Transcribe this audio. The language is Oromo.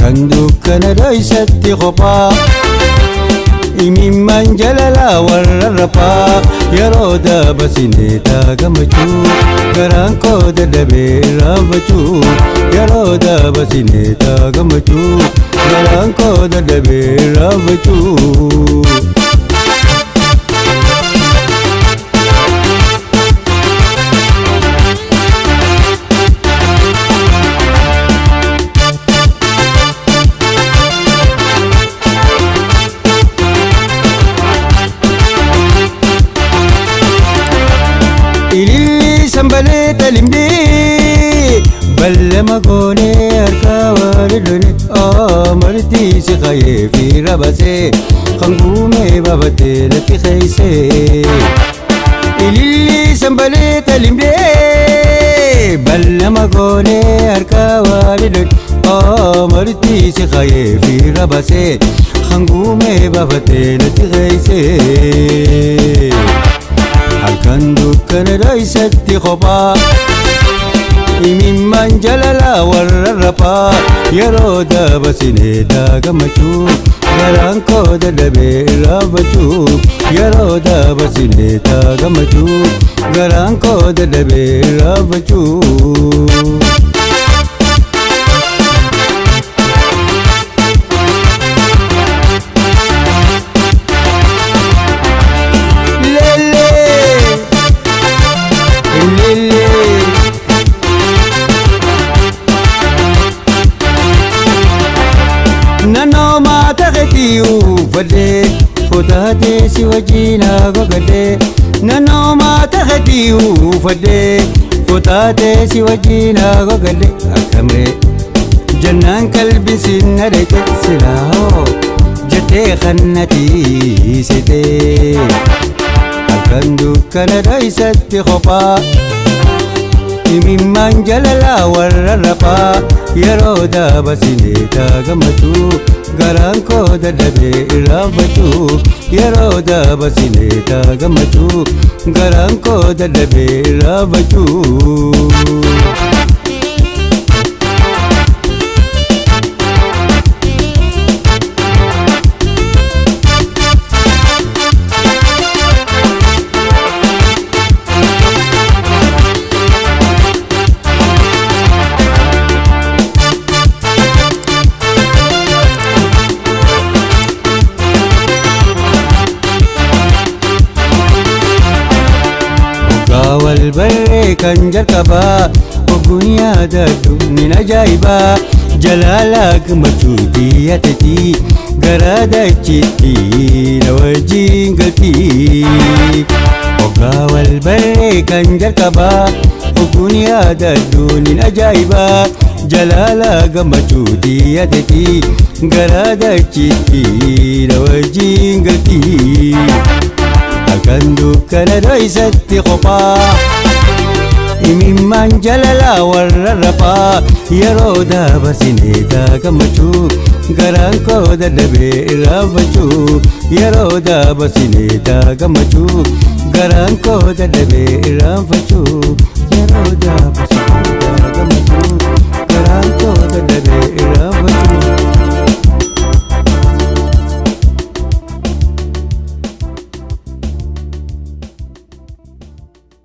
Kan dukkana dhoysatti kophaa imimmaan jalalaa warra raphaa yeroo dabarsinee gammachuu garaan koo dadhabee raanfachuu yeroo dabarsinee gammachuu garaan koo dadhabee raanfachuu. Ililli sambalee talimdee ballama goonee harkaa waliin amartii si qayyee fi rabasee kan guumee babatee natti keeysee. Ililli sambalee talimdee ballama goonee harkaa waliin amartii si qayyee fi rabasee kan guumee babatee natti keeysee. Kan dukkana dhoysatti kophaa imimmaan jalalaa warra raphaa yeroo dabarsinee gammachuu garaan koo dadhabee raanfachuu yeroo dabarsinee gammachuu garaan koo dadhabee raanfachuu. Nano mata kati ufade fotate si wajina gogade. Nano mata kati ufade fotate si wajina gogade. Akame jannan kalbi sinarete silao jate khannati site. Akan dukkana dhoysatti kophaa imimmaan jalalaa warra raphaa yeroo dabarsinee gammachuu garaan koo dadhabee raanfachuu yeroo dabarsinee gammachuu garaan koo dadhabee raanfachuu. Walbarree kan jalqabaa ogguun yaadadhu nin ajaa'ibaa jalaalaa gammachuu xiyyatetii garaa dachiitti na wajjin galtii. Oggaa walbarree kan jalqabaa ogguun yaadadhu nin ajaa'ibaa jalaalaa gammachuu xiyyatetii garaa dachiitti na wajjin galtii. Kan dukkana dhoysatti kophaa imimmaan jalalaa warra raphaa yeroo dabarsinee gammachuu garaan koo dadhabee raanfachuu yeroo dabarsinee gammachuu garaan koo dadhabee raanfachuu yeroo dabarsinee